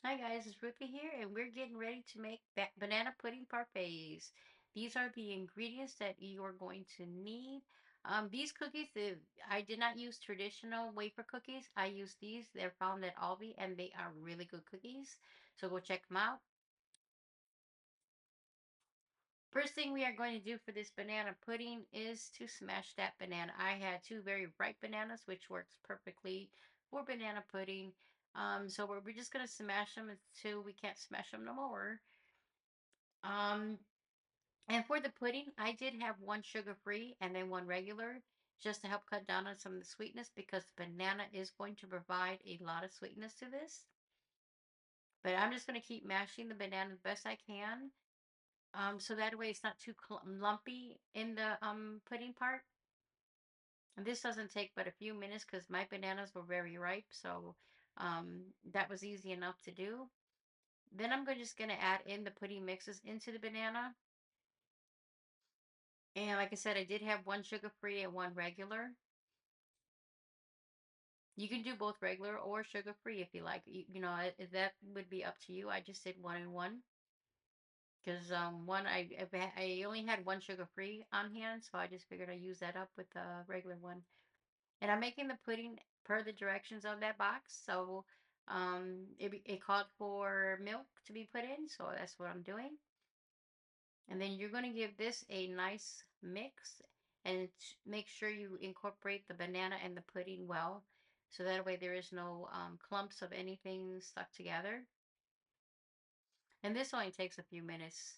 Hi guys, it's Ruthie here, and we're getting ready to make banana pudding parfaits. These are the ingredients that you are going to need. These cookies, I did not use traditional wafer cookies. I used these. They're found at Aldi, and they are really good cookies. So go check them out. First thing we are going to do for this banana pudding is to smash that banana. I had two very ripe bananas, which works perfectly for banana pudding. So we're just going to smash them until we can't smash them no more. Um, and for the pudding, I did have one sugar-free and then one regular, just to help cut down on some of the sweetness because the banana is going to provide a lot of sweetness to this. But I'm just going to keep mashing the banana the best I can, so that way it's not too lumpy in the pudding part. And this doesn't take but a few minutes because my bananas were very ripe, so that was easy enough to do. Then just going to add in the pudding mixes into the banana. And like I said, I did have one sugar-free and one regular. You can do both regular or sugar-free if you like. That would be up to you. I just did one and one because one I only had one sugar-free on hand, so I just figured I'd use that up with the regular one. And I'm making the pudding per the directions of that box. So it called for milk to be put in, so that's what I'm doing. And then you're going to give this a nice mix and make sure you incorporate the banana and the pudding well. So that way there is no clumps of anything stuck together. And this only takes a few minutes.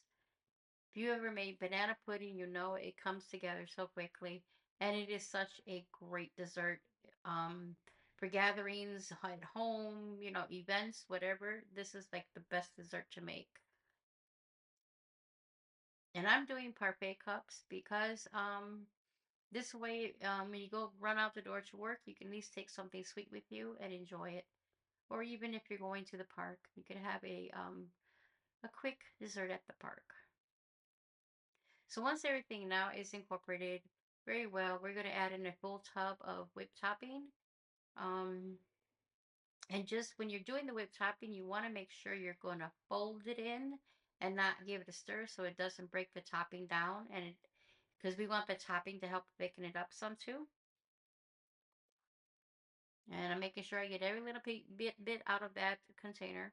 If you ever made banana pudding, you know it comes together so quickly. And it is such a great dessert um, for gatherings at home, events, whatever. This is like the best dessert to make. And I'm doing parfait cups because this way, when you go run out the door to work, you can at least take something sweet with you and enjoy it. Or even if you're going to the park, you can have a quick dessert at the park. So once everything now is incorporated very well, we're going to add in a full tub of whipped topping. Um, and just when you're doing the whipped topping, you want to make sure you're going to fold it in and not give it a stir so it doesn't break the topping down. And because we want the topping to help thicken it up some too. And I'm making sure I get every little bit out of that container.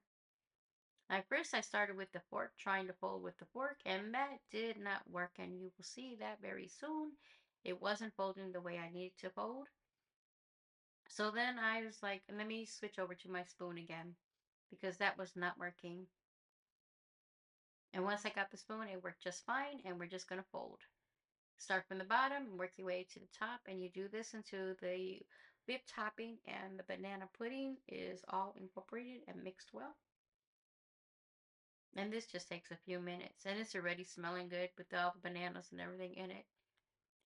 At first, I started with the fork, trying to fold with the fork, and that did not work. And you will see that very soon. It wasn't folding the way I needed to fold. So then I was like, let me switch over to my spoon again because that was not working. And once I got the spoon, it worked just fine. And we're just going to fold. Start from the bottom and work your way to the top. And you do this until the whipped topping and the banana pudding is all incorporated and mixed well. And this just takes a few minutes. And it's already smelling good with all the bananas and everything in it.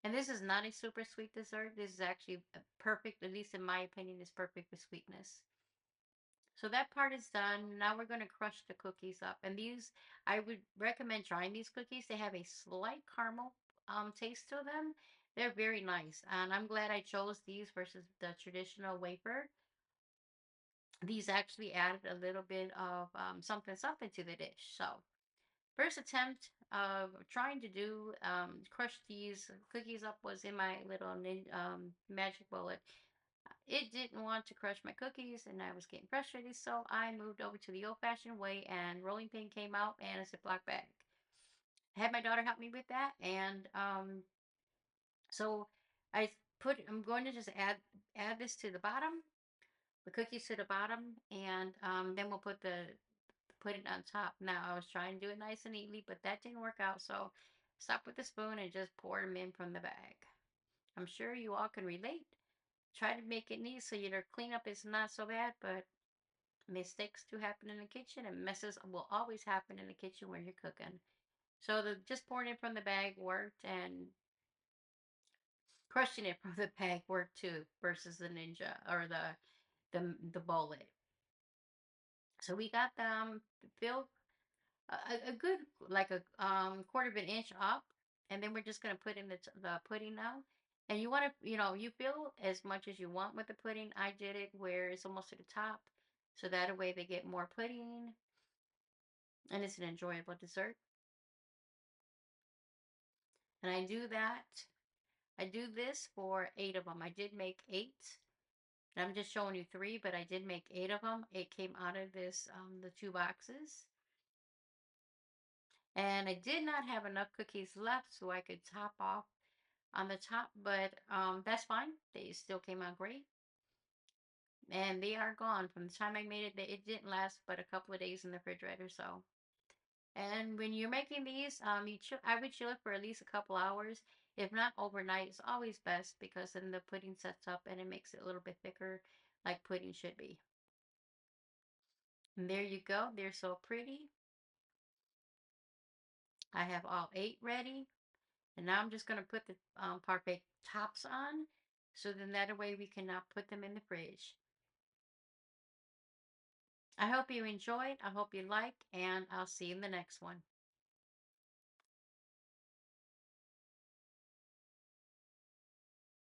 And this is not a super sweet dessert. This is actually perfect, at least in my opinion, is perfect with sweetness. So that part is done. Now we're going to crush the cookies up. And these, I would recommend trying these cookies. They have a slight caramel taste to them. They're very nice. And I'm glad I chose these versus the traditional wafer. These actually added a little bit of something to the dish. So first attempt of trying to do crush these cookies up was in my little magic bullet. It didn't want to crush my cookies, and I was getting frustrated, so I moved over to the old-fashioned way, and rolling pin came out and a Ziploc bag. I had my daughter help me with that, and so I'm going to just add this to the bottom, the cookies to the bottom, and then we'll put it on top. Now I was trying to do it nice and neatly, but that didn't work out. So stop with the spoon and just pour them in from the bag. I'm sure you all can relate. Try to make it neat so your cleanup is not so bad, but mistakes do happen in the kitchen and messes will always happen in the kitchen when you're cooking. So the just pouring it from the bag worked and crushing it from the bag worked too versus the ninja or the bullet. So we got them filled a good like a quarter of an inch up, and then we're just gonna put in the pudding now. And you want to you fill as much as you want with the pudding. I did it where it's almost to the top, So that way they get more pudding and it's an enjoyable dessert. And I do this for 8 of them. I did make eight. And I'm just showing you three, but I did make 8 of them. It came out of this, the two boxes. And I did not have enough cookies left so I could top off on the top, but that's fine. They still came out great. And they are gone. From the time I made it, it didn't last but a couple of days in the refrigerator. So, and when you're making these, I would chill it for at least a couple hours. If not overnight, it's always best because then the pudding sets up and it makes it a little bit thicker, like pudding should be. And there you go. They're so pretty. I have all eight ready. And now I'm just going to put the parfait tops on. So then that way we can now put them in the fridge. I hope you enjoyed. I hope you like. And I'll see you in the next one.